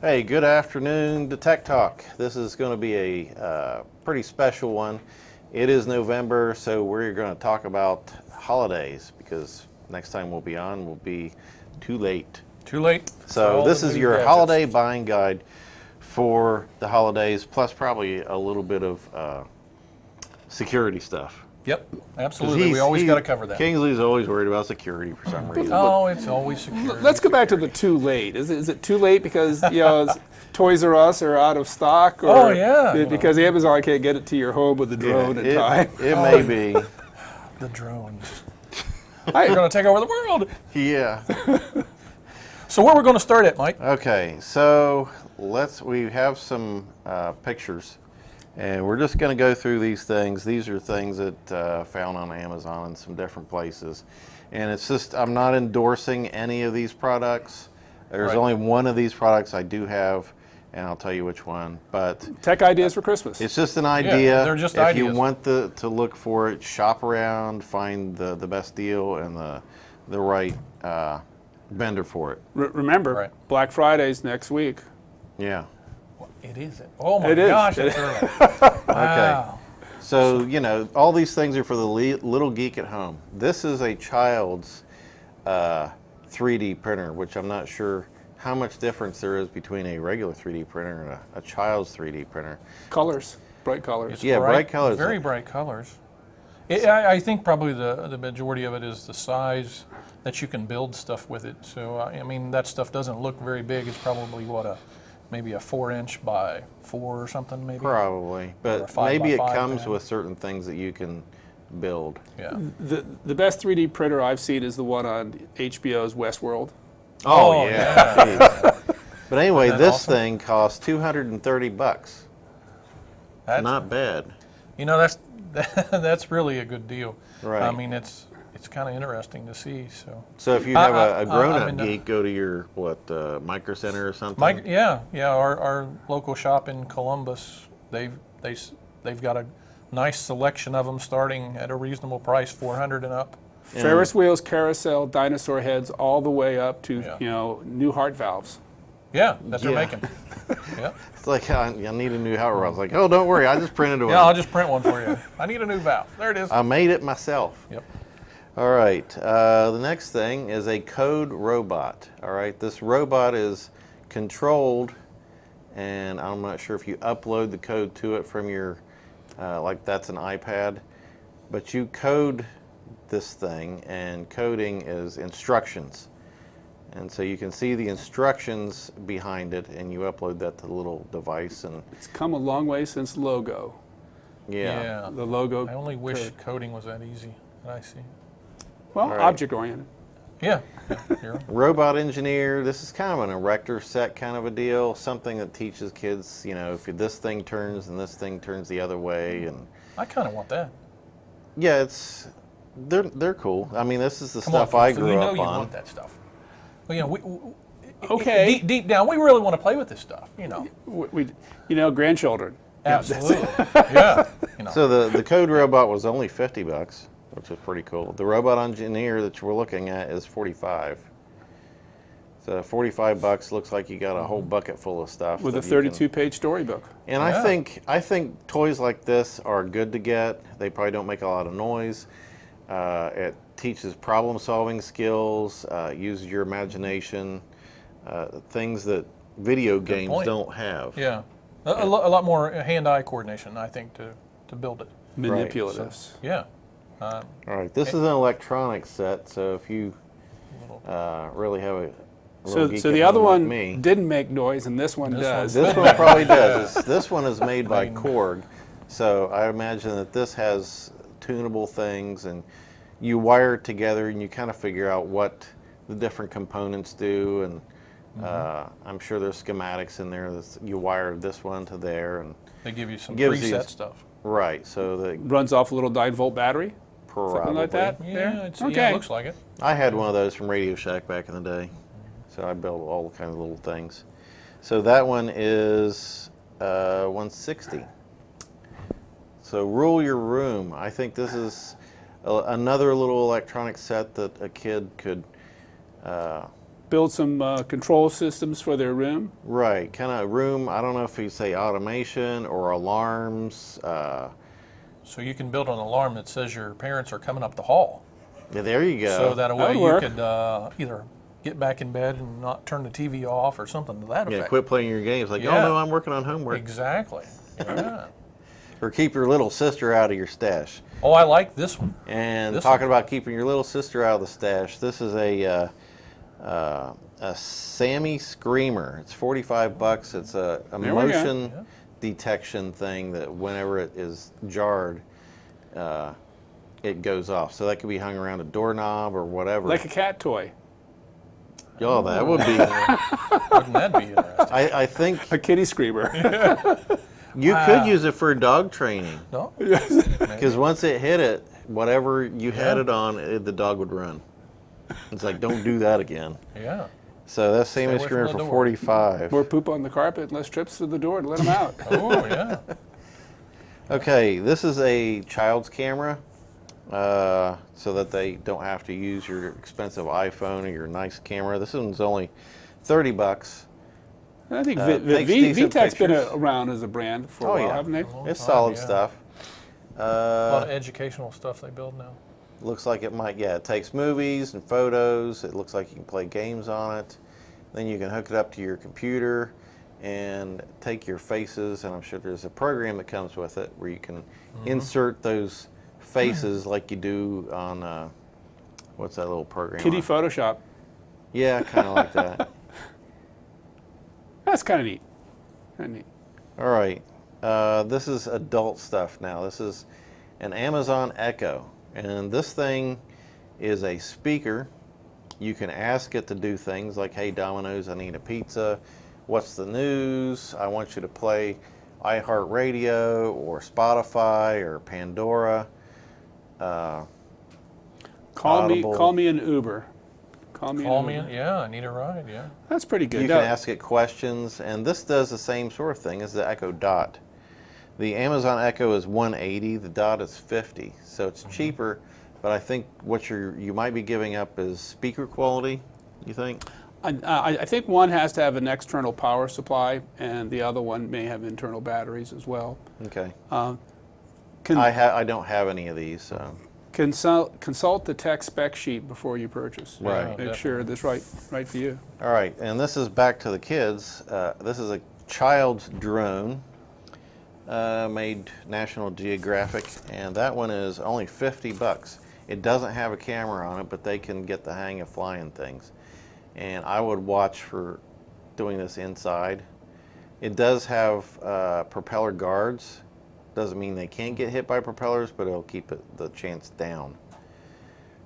Hey, good afternoon to Tech Talk. This is going to be a pretty special one. It is November, so we're going to talk about holidays because next time we'll be on will be too late. Too late. So this is your holiday buying guide for the holidays, plus probably a little bit of security stuff. Yep, absolutely. We always got to cover that. Kingsley's always worried about security for some reason. Oh, it's always security. Let's go back to the too late. Is it too late because Toys R Us are out of stock, or because Amazon can't get it to your home with the drone in time? It may be. The drones. They're going to take over the world. Yeah. So where we're going to start at, Mike? Okay, so we have some pictures. And we're just going to go through these things. These are things that found on Amazon and some different places. And it's just, I'm not endorsing any of these products. There's only one of these products I do have, and I'll tell you which one. But Tech ideas for Christmas. it's just an idea. Yeah, they're just if ideas. you want to look for it, shop around, find the best deal and the right vendor for it. Remember, Black Friday's next week. Yeah. It is. Oh my It is. gosh, it's early. Wow. So, all these things are for the little geek at home. This is a child's 3D printer, which I'm not sure how much difference there is between a regular 3D printer and a child's 3D printer. Colors, bright colors. It's bright colors. Very bright colors. I think probably the majority of it is the size that you can build stuff with it. So, I mean, that stuff doesn't look very big. It's probably, maybe a 4-inch by 4 or something, maybe? Probably, but maybe it comes with certain things that you can build. Yeah. The best 3D printer I've seen is the one on HBO's Westworld. Oh yeah. But anyway, this awesome? thing costs $230. That's, Not bad. that's really a good deal. Right. I mean, it's kind of interesting to see. So if you have a grown-up I'm geek, go to your Micro Center or something. Our local shop in Columbus, they've got a nice selection of them starting at a reasonable price, $400 and up. Ferris wheels, carousel, dinosaur heads, all the way up to new heart valves. Yeah, that they're making. Yeah. It's like I need a new heart valve. I was like, oh, don't worry, I just printed one. Yeah, I'll just print one for you. I need a new valve. There it is. I made it myself. Yep. All right, the next thing is a code robot. All right, this robot is controlled, and I'm not sure if you upload the code to it from your, like that's an iPad, but you code this thing, and coding is instructions. And so you can see the instructions behind it, and you upload that to the little device. And It's come a long way since logo. yeah. The logo. I only wish coding was that easy. I see. Well, right. object-oriented. Yeah. Robot engineer, this is kind of an erector set kind of a deal, something that teaches kids, if this thing turns and this thing turns the other way. And I kind of want that. yeah, they're cool. I mean, this is the Come stuff on, I folks, grew we know up you on. want that stuff. Well, Okay. Deep down, we really want to play with this stuff. We grandchildren. Absolutely. Yeah. So the code robot was only $50, which is pretty cool. The robot engineer that we're looking at is $45. So $45 looks like you got a whole bucket full of stuff. With a 32-page storybook. And I think toys like this are good to get. They probably don't make a lot of noise. It teaches problem-solving skills, uses your imagination, things that video games don't have. Yeah. A lot more hand-eye coordination, I think, to build it. Manipulatives. Yeah. All right, this is an electronic set, so if you really have a So geek the at other home like one me, didn't make noise, and this one does. this one probably does. This one is made by Korg, so I imagine that this has tunable things, and you wire it together, and you kind of figure out what the different components do, and I'm sure there's schematics in there that you wire this one to there, and They give you some Gives preset you- stuff. right. So the Runs off a little 9-volt battery. probably Something like that. Yeah, There? it Okay. looks like it. I had one of those from Radio Shack back in the day, so I built all kinds of little things. So that one is 160. So rule your room. I think this is another little electronic set that a kid could build some control systems for their room. Right, kind of room. I don't know if you say automation or alarms. So you can build an alarm that says your parents are coming up the hall. Yeah, there you go. So that way would you work. could either get back in bed and not turn the TV off or something to that Yeah, effect. quit playing your games. Like, Yeah. oh no, I'm working on homework. Exactly. Yeah. Or keep your little sister out of your stash. Oh, I like this one. And This talking about keeping your little sister out of the stash, this is a Sammy Screamer. It's $45. It's a we go. motion Yeah. detection thing that whenever it is jarred, it goes off. So that could be hung around a doorknob or whatever. Like a cat toy. Oh, that would be. Wouldn't that be interesting? I think A kitty screamer. you could use it for dog training. No? Because once it hit it, whatever you had Yeah. it on, the dog would run. It's like, don't do that again. Yeah. So that's Sammy away from Screamer the for door. 45. More poop on the carpet, less trips to the door to let them out. Oh, yeah. Okay, this is a child's camera, so that they don't have to use your expensive iPhone or your nice camera. This one's only $30. I think Takes decent VTech's been pictures. around as a brand for a Oh, while, yeah. haven't they? It's time, solid yeah. stuff. A lot of educational stuff they build now. Looks like it might, yeah, it takes movies and photos. It looks like you can play games on it. Then you can hook it up to your computer and take your faces, and I'm sure there's a program that comes with it where you can insert those faces like you do on, what's that little program? Kitty on? Photoshop. Yeah, kind of like that. That's kind of neat. Kind of neat. All right, this is adult stuff now. This is an Amazon Echo, and this thing is a speaker. You can ask it to do things like, hey, Domino's, I need a pizza. What's the news? I want you to play iHeartRadio or Spotify or Pandora. Call Audible. me an Uber. Call me Call an me Uber. in. Yeah, I need a ride. Yeah. That's pretty good. You Now, can ask it questions, and this does the same sort of thing as the Echo Dot. The Amazon Echo is $180, the Dot is $50, so it's cheaper. But I think what you might be giving up is speaker quality. You think? I think one has to have an external power supply, and the other one may have internal batteries as well. Okay. Can, I don't have any of these, so consult the tech spec sheet before you purchase. Right. Make sure that's right for you. all right. And this is back to the kids. This is a child's drone, made National Geographic, and that one is only $50. It doesn't have a camera on it, but they can get the hang of flying things. And I would watch for doing this inside. It does have propeller guards. Doesn't mean they can't get hit by propellers, but it'll keep the chance down.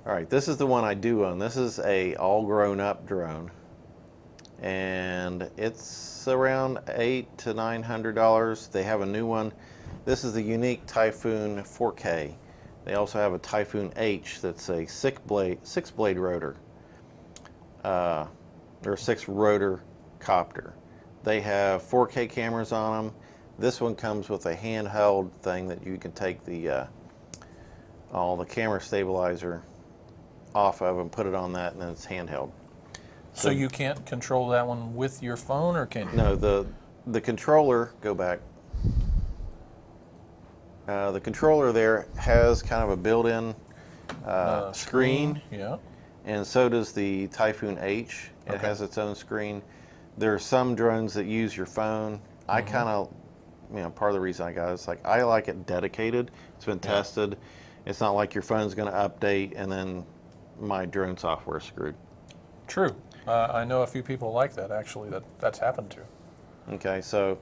All right, this is the one I do own. This is a all grown up drone, and it's around $800 to $900. They have a new one. This is the unique Typhoon 4K. They also have a Typhoon H that's a six blade rotor, or a 6-rotor copter. They have 4K cameras on them. This one comes with a handheld thing that you can take all the camera stabilizer off of and put it on that, and then it's handheld. So you can't control that one with your phone, or can you? No, the controller, go back. The controller there has kind of a built-in screen, Yeah. and so does the Typhoon H. It Okay. has its own screen. There are some drones that use your phone. I kind of, part of the reason I got it is like I like it dedicated. It's been tested. It's not like your phone's going to update and then my drone software is screwed. True. I know a few people like that, actually, that's happened to. Okay, so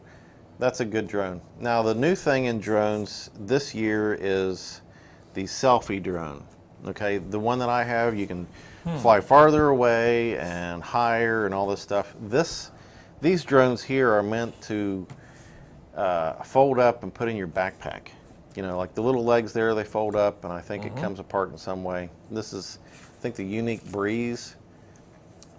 that's a good drone. Now, the new thing in drones this year is the selfie drone. Okay, the one that I have, you can fly farther away and higher and all this stuff. These drones here are meant to fold up and put in your backpack. Like the little legs there, they fold up, and I think it comes apart in some way. This is, I think, the Unique Breeze.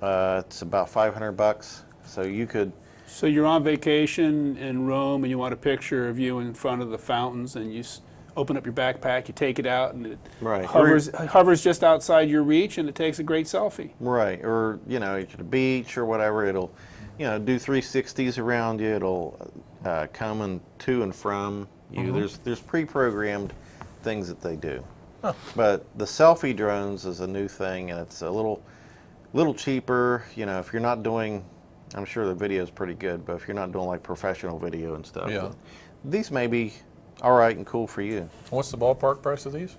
It's about $500, so you could. So you're on vacation in Rome and you want a picture of you in front of the fountains, and you open up your backpack, you take it out, and it Right. hovers just outside your reach, and it takes a great selfie. Right, or at the beach or whatever, it'll, do 360s around you. It'll come and to and from you. There's pre-programmed things that they do. Huh. But the selfie drones is a new thing, and it's a little cheaper. If you're not doing, I'm sure the video is pretty good, but if you're not doing like professional video and stuff, Yeah. these may be all right and cool for you. What's the ballpark price of these?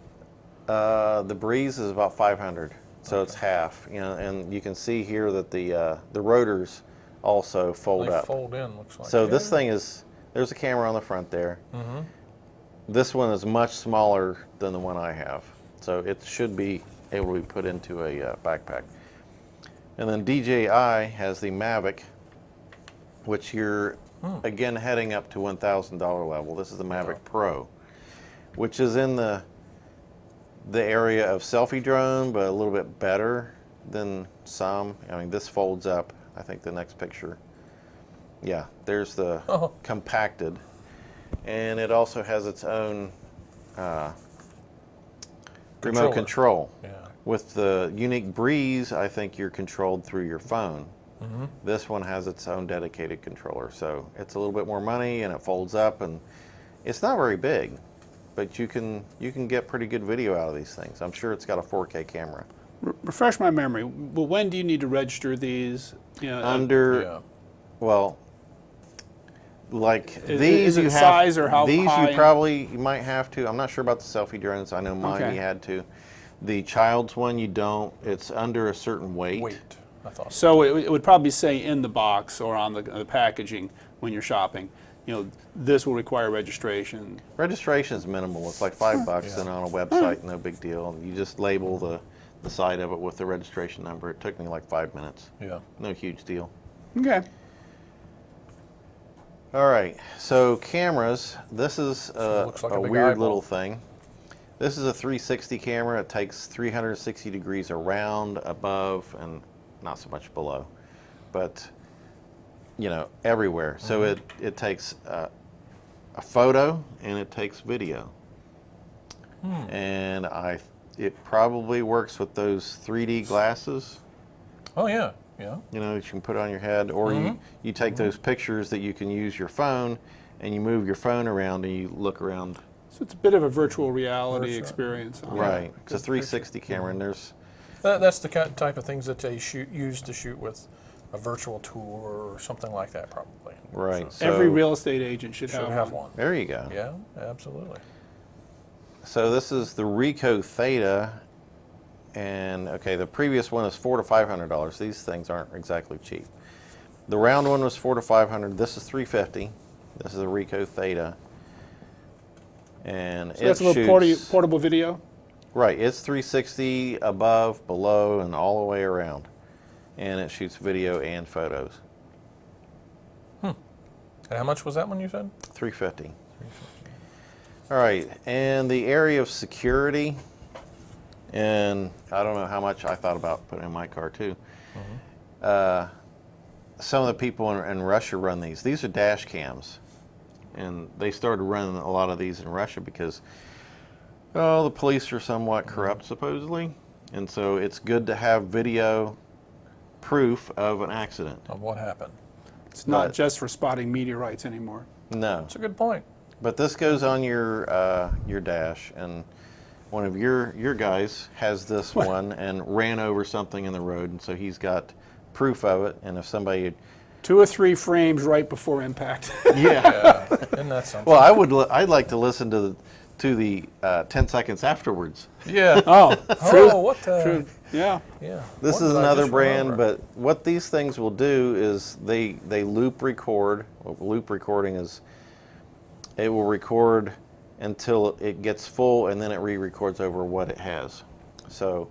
The Breeze is about 500, so it's half. And you can see here that the rotors also fold They up. fold in, looks like. So Yeah. this thing there's a camera on the front there. Mm-hmm. This one is much smaller than the one I have, so it should be able to be put into a backpack. And then DJI has the Mavic, which you're again heading up to $1,000 level. This is the Mavic Pro, which is in the area of selfie drone, but a little bit better than some. I mean, this folds up. I think the next picture. Yeah, there's the compacted. And it also has its own remote control. Yeah. With the Unique Breeze, I think you're controlled through your phone. Mm-hmm. This one has its own dedicated controller, so it's a little bit more money, and it folds up, and it's not very big, but you can get pretty good video out of these things. I'm sure it's got a 4K camera. Refresh my memory. Well, when do you need to register these? Yeah. Well, like Is these it you have size or how these high? you might have to. I'm not sure about the selfie drones. I know mine Okay. you had to. The child's one you don't. It's under a certain weight. Weight, I thought. So it would probably say in the box or on the packaging when you're shopping, this will require registration. Registration is minimal. It's like $5 and on a website, no big deal. And you just label the side of it with the registration number. It took me like 5 minutes. Yeah. No huge deal. Okay. All right, so cameras. This is it looks like a big weird eyeball. little thing. This is a 360 camera. It takes 360 degrees around, above, and not so much below, but everywhere. So it takes a photo and it takes video, and it probably works with those 3D glasses. Oh, yeah. Yeah. That you can put on your head, or you take those pictures that you can use your phone, and you move your phone around and you look around. So it's a bit of a virtual reality Virtual. experience. Right. It's a 360 camera, and there's That's the type of things that they use to shoot with a virtual tour or something like that, probably. right. So Every real estate agent should Should have have one. one. there you go. Yeah, absolutely. So this is the Ricoh Theta, and okay, the previous one is $400 to $500. These things aren't exactly cheap. The round one was $400 to $500. This is $350. This is a Ricoh Theta, and So that's a little portable video. Right, it's 360 above, below, and all the way around, and it shoots video and photos. And how much was that one you said? 350. All right, and the area of security, and I don't know how much I thought about putting in my car too. Some of the people in Russia run these. These are dash cams, and they started running a lot of these in Russia because, the police are somewhat corrupt supposedly, and so it's good to have video proof of an accident. Of what happened? It's not But- just for spotting meteorites anymore. No. That's a good point. But this goes on your dash, and one of your guys has this one and ran over something in the road, and so he's got proof of it. And if somebody, 2 or 3 frames right before impact. yeah, Isn't that something? well, I'd like to listen to the 10 seconds afterwards. Yeah. Oh, Oh, what the? true. Yeah. Yeah. This What is did I another just brand, remember? but what these things will do is they loop record. Well, loop recording is it will record until it gets full, and then it re-records over what it has. So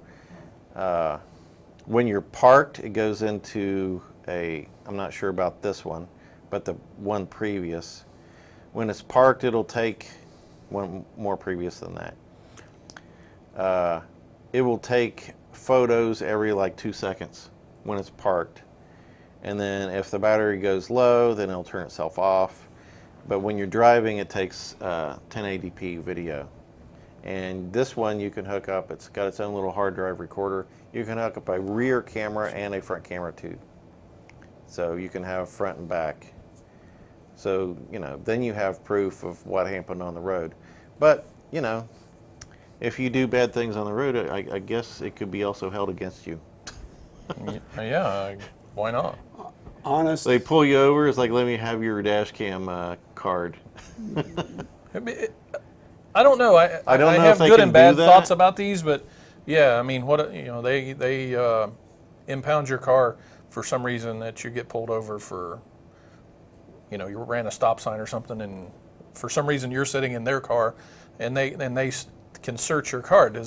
when you're parked, it goes into I'm not sure about this one, but the one previous. When it's parked, it'll take one more previous than that. It will take photos every like 2 seconds when it's parked. And then if the battery goes low, then it'll turn itself off. But when you're driving, it takes 1080p video. And this one you can hook up, it's got its own little hard drive recorder. You can hook up a rear camera and a front camera too. So you can have front and back. So, you know, then you have proof of what happened on the road. But, you know, if you do bad things on the road, I guess it could be also held against you. Yeah, why not? Honestly, They pull you over, it's like, let me have your dash cam card. I don't know. I don't know have if they good can and bad do that. thoughts about these, but yeah, I mean, what you know, they impound your car for some reason that you get pulled over for. You know, you ran a stop sign or something, and for some reason you're sitting in their car, and they can search your car. Do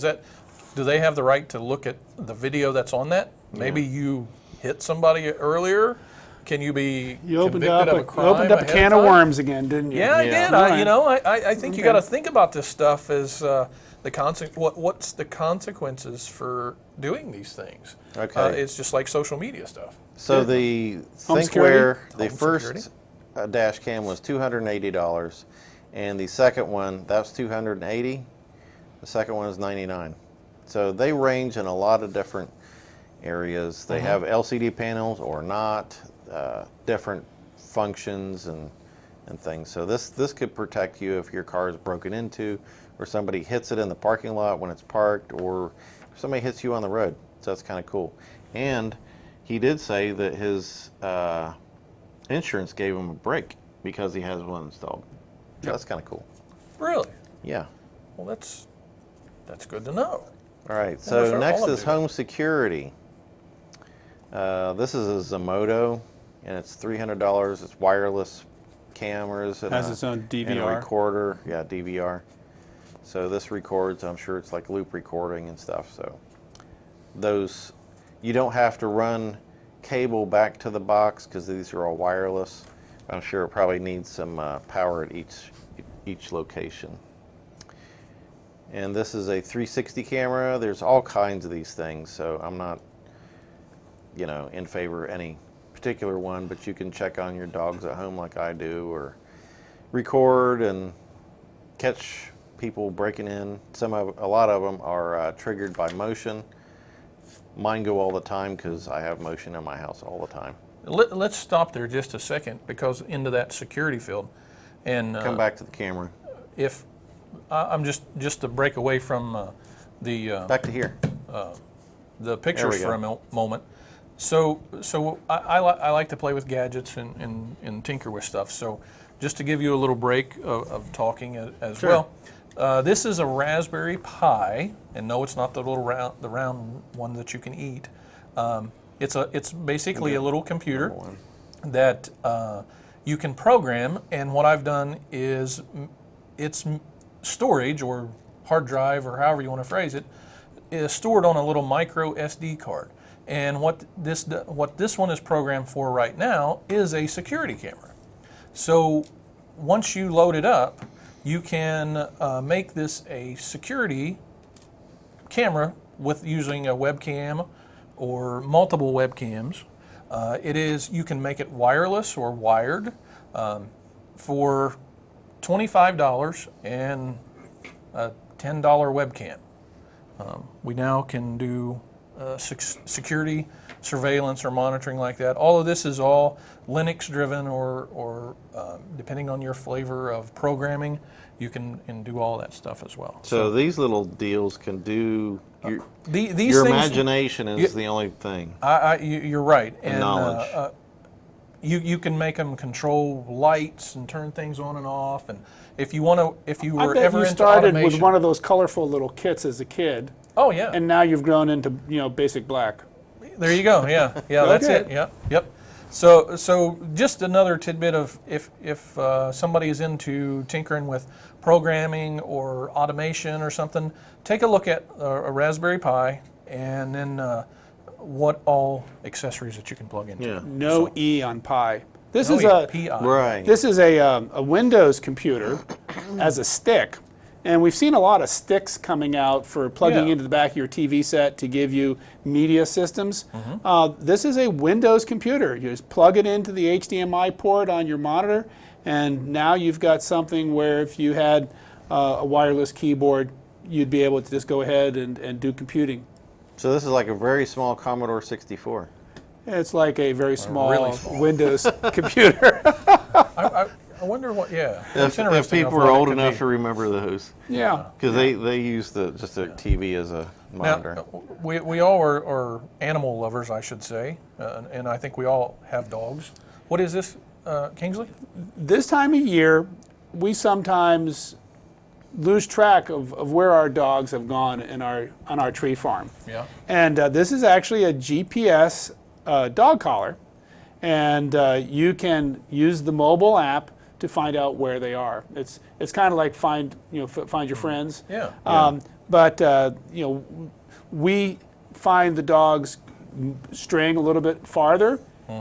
they have the right to look at the video that's on that? Maybe you hit somebody earlier. Can you be convicted of a crime? You opened up a ahead can of of time? worms again, didn't you? Yeah, I Yeah. did. All right. You know, I think you Okay. got to think about this stuff as what's the consequences for doing these things. Okay. It's just like social media stuff. So the Home ThinkWare, security? the Home first security. dash cam was $280, and the second one, that's $280. The second one is $99. So they range in a lot of different areas. They have LCD panels or not, different functions and things. So this could protect you if your car is broken into, or somebody hits it in the parking lot when it's parked, or somebody hits you on the road. So that's kind of cool. And he did say that his insurance gave him a break because he has one installed. So that's kind of cool. Really? Yeah. Well, that's good to know. All right. Well, So sure, next all of is it. home security. This is a Zomodo, and it's $300. It's wireless cameras and Has its own and a DVR. recorder. Yeah, DVR. So this records. I'm sure it's like loop recording and stuff. So those, you don't have to run cable back to the box because these are all wireless. I'm sure it probably needs some power at each location. And this is a 360 camera. There's all kinds of these things, so I'm not, you know, in favor of any particular one, but you can check on your dogs at home like I do, or record and catch people breaking in. A lot of them are triggered by motion. Mine go all the time because I have motion in my house all the time. Let's stop there just a second, because into that security field, and Come back to the camera. if I'm just to break away from the Back to here. pictures we for a moment. So I like to play with gadgets and tinker with stuff. So just to give you a little break of talking as Sure. well. This is a Raspberry Pi, and no, it's not the round one that you can eat. It's basically a little computer that you can program, and what I've done is its storage, or hard drive, or however you want to phrase it, is stored on a little micro SD card. And what this one is programmed for right now is a security camera. So once you load it up, you can make this a security camera with using a webcam or multiple webcams. You can make it wireless or wired for $25 and a $10 webcam. We now can do security surveillance or monitoring like that. All of this is all Linux driven, or depending on your flavor of programming, you can do all that stuff as well. So these little deals can do These your things, imagination is the only thing. you're right. And knowledge. You can make them control lights and turn things on and off. And if you were I bet ever you into started automation, with one of those colorful little kits as a kid, oh yeah, and now you've grown into basic black. there you go. Yeah, that's Okay. it. Yeah, yep. So just another tidbit of if somebody is into tinkering with programming or automation or something, take a look at a Raspberry Pi, and then what all accessories that you can plug into. Yeah. No E on Pi. This No is E, a PI. Right. This is a Windows computer as a stick, and we've seen a lot of sticks coming out for plugging Yeah. into the back of your TV set to give you media systems. Mm-hmm. This is a Windows computer. You just plug it into the HDMI port on your monitor, and now you've got something where if you had a wireless keyboard, you'd be able to just go ahead and do computing. So this is like a very small Commodore 64. It's like a very small, really small. Windows computer. I wonder what. Yeah, If, interesting if people what are it old could enough be. to remember those, Yeah. because they use just a TV as a monitor. Now, we all are animal lovers, I should say, and I think we all have dogs. What is this, Kingsley? This time of year, we sometimes lose track of where our dogs have gone on our tree farm. Yeah. And this is actually a GPS dog collar, and you can use the mobile app to find out where they are. It's kind of like find your friends. Yeah. But we find the dogs straying a little bit farther Do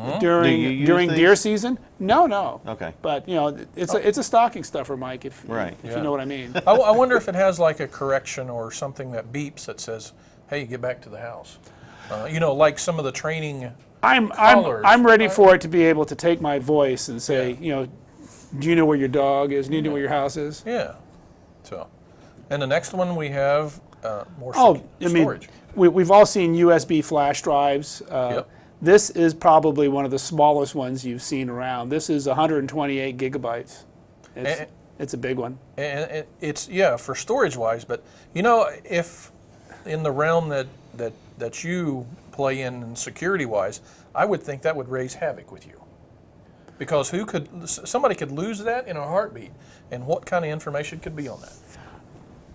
you use during these? deer season. No. Okay. But it's a stocking stuffer, Mike. If Right. you know what I mean. I wonder if it has like a correction or something that beeps that says, "Hey, get back to the house." Like some of the training. Collars. I'm ready for it to be able to take my voice and say, do you know where your dog is? Do you know where your house is? Yeah. So, and the next one we have more I storage. mean, we've all seen USB flash drives. Yep. This is probably one of the smallest ones you've seen around. This is 128 gigabytes. It's a big one. And it's for storage wise, but if in the realm that you play in security wise, I would think that would raise havoc with you. Because somebody could lose that in a heartbeat, and what kind of information could be on that?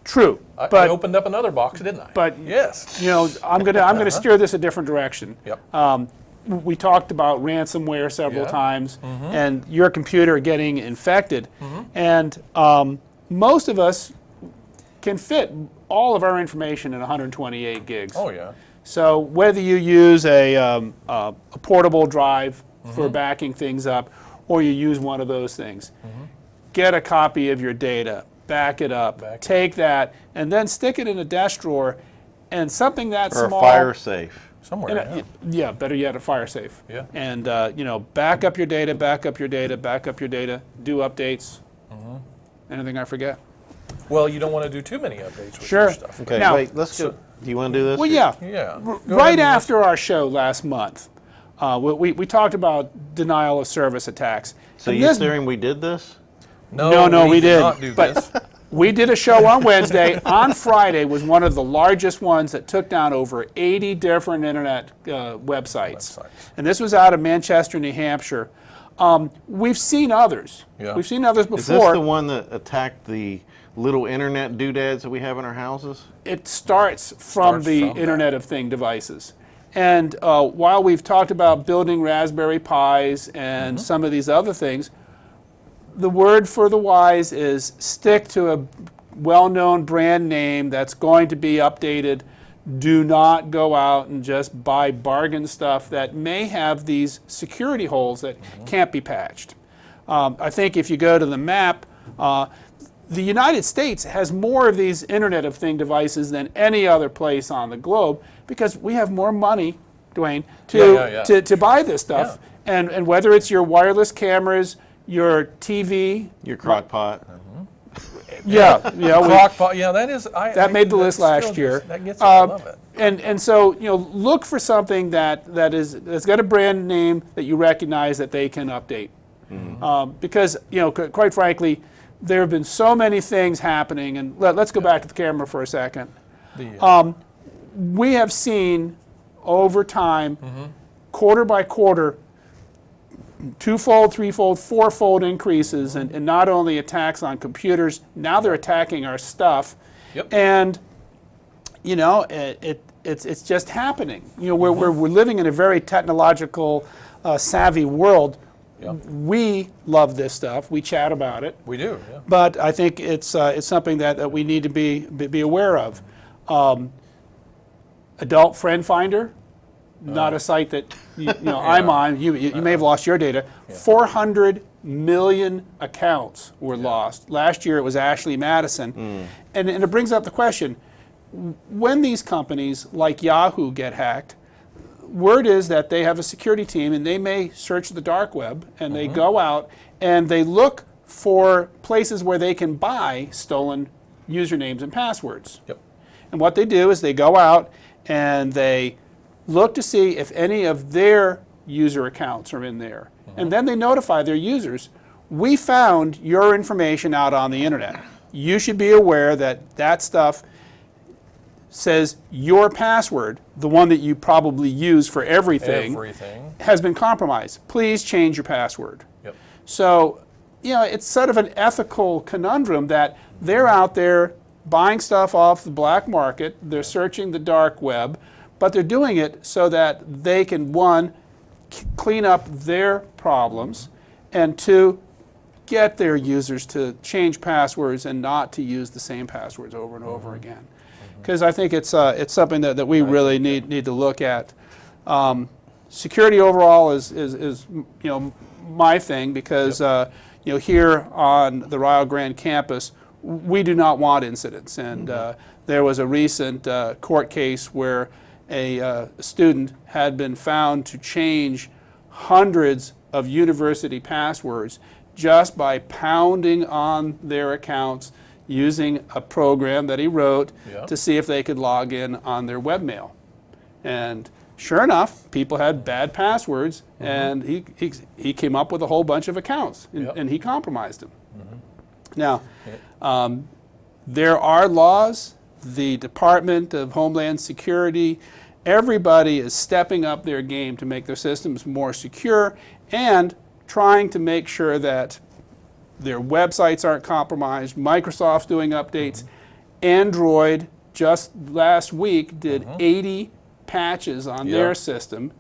True, I but opened up another box, didn't I? but yes. I'm gonna steer this a different direction. Yep. We talked about ransomware several Yeah. times, and your computer getting infected, and most of us can fit all of our information in 128 gigs. Oh yeah. So whether you use a portable drive for backing things up, or you use one of those things, get a copy of your data, back it up, take that, and then stick it in a desk drawer, and something that Or small. a fire safe. Somewhere. Yeah, better yet, a fire safe. Yeah. And back up your data, back up your data, back up your data, do updates. Anything I forget? Well, you don't want to do too many updates with Sure. your stuff. Okay, Now- wait, let's go. Do you want to do this? Well, yeah. Yeah. Go ahead Right and after our show last month, we talked about denial of service attacks. So And you're this- saying we did this? No, we did didn't. not do But- this. We did a show on Wednesday. On Friday was one of the largest ones that took down over 80 different internet websites. And this was out of Manchester, New Hampshire. We've seen others. Yeah. We've seen others Is this before. the one that attacked the little internet doodads that we have in our houses? It starts from Starts the from that. Internet of Thing devices. And while we've talked about building Raspberry Pis and some of these other things, the word for the wise is stick to a well-known brand name that's going to be updated. Do not go out and just buy bargain stuff that may have these security holes that can't be patched. I think if you go to the map, the United States has more of these Internet of Thing devices than any other place on the globe because we have more money, Dwayne, to buy this stuff. And whether it's your wireless cameras, your TV, Your crock pot. Crockpot. Yeah, that is. that made the list last year. That gets it. I love it. And so look for something that's got a brand name that you recognize that they can update, because quite frankly, there have been so many things happening. And let's go back to the camera for a second. We have seen over time, quarter by quarter, twofold, threefold, fourfold increases, and not only attacks on computers. Now they're attacking our stuff, and it's just happening. We're living in a very technological, savvy world. We love this stuff. We chat about it. We do. Yeah. But I think it's something that we need to be aware of. Adult Friend Finder, not a site that I'm on. You may have lost your data. 400 million accounts were lost. Last year it was Ashley Madison. And it brings up the question, when these companies like Yahoo get hacked, word is that they have a security team and they may search the dark web and they go out and they look for places where they can buy stolen usernames and passwords. Yep. And what they do is they go out and they look to see if any of their user accounts are in there. And then they notify their users, we found your information out on the internet. You should be aware that that stuff says your password, the one that you probably use for everything, has been compromised. Please change your password. Yep. So, it's sort of an ethical conundrum that they're out there buying stuff off the black market, they're searching the dark web, but they're doing it so that they can, one, clean up their problems, and two, get their users to change passwords and not to use the same passwords over and over again. Because I think it's something that we really need to look at. Security overall is my thing, because here on the Rio Grande campus, we do not want incidents. And there was a recent court case where a student had been found to change hundreds of university passwords just by pounding on their accounts using a program that he wrote to see if they could log in on their webmail. And sure enough, people had bad passwords, and he came up with a whole bunch of accounts, and he compromised them. Now, there are laws. The Department of Homeland Security, everybody is stepping up their game to make their systems more secure and trying to make sure that their websites aren't compromised. Microsoft's doing updates. Android just last week did 80 patches on their system.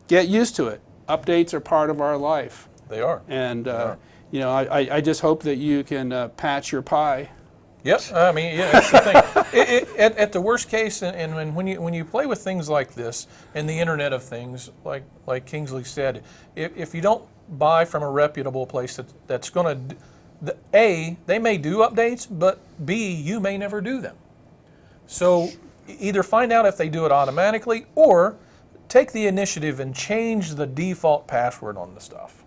Get used to it. Updates are part of our life. They are. And I just hope that you can patch your Pi. Yes, I mean, that's the thing. At the worst case, and when you play with things like this and the Internet of Things, like Kingsley said, if you don't buy from a reputable place that's going to, A, they may do updates, but B, you may never do them. So either find out if they do it automatically, or take the initiative and change the default password on the stuff.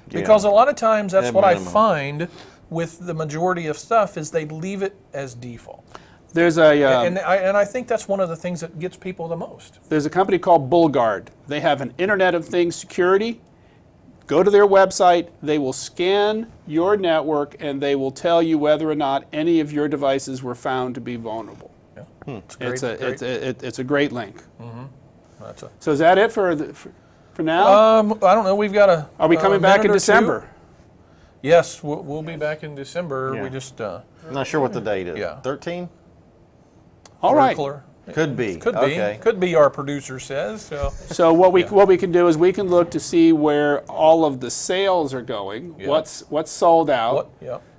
Because a lot of times that's what I find with the majority of stuff is they leave it as default. There's a and I think that's one of the things that gets people the most. There's a company called BullGuard. They have an Internet of Things security. Go to their website. They will scan your network, and they will tell you whether or not any of your devices were found to be vulnerable. Yeah. It's a great link. That's So is that it for now? I don't know. We've got a. Are we coming back in December? Yes, we'll be back in December. Yeah. We just. I'm not sure what the date is. 13? All right. Could be. Could be. Okay. Could be. Our producer says. So what we can do is we can look to see where all of the sales are going. Yeah. What's sold out.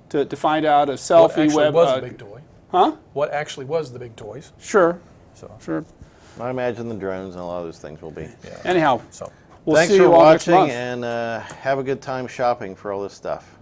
To find out if What Selfie actually Web was the big toy? Huh? What actually was the big toys? Sure. So. Sure. I imagine the drones and a lot of those things will be. Anyhow, So. we'll Thanks see for you all next watching, month. and have a good time shopping for all this stuff.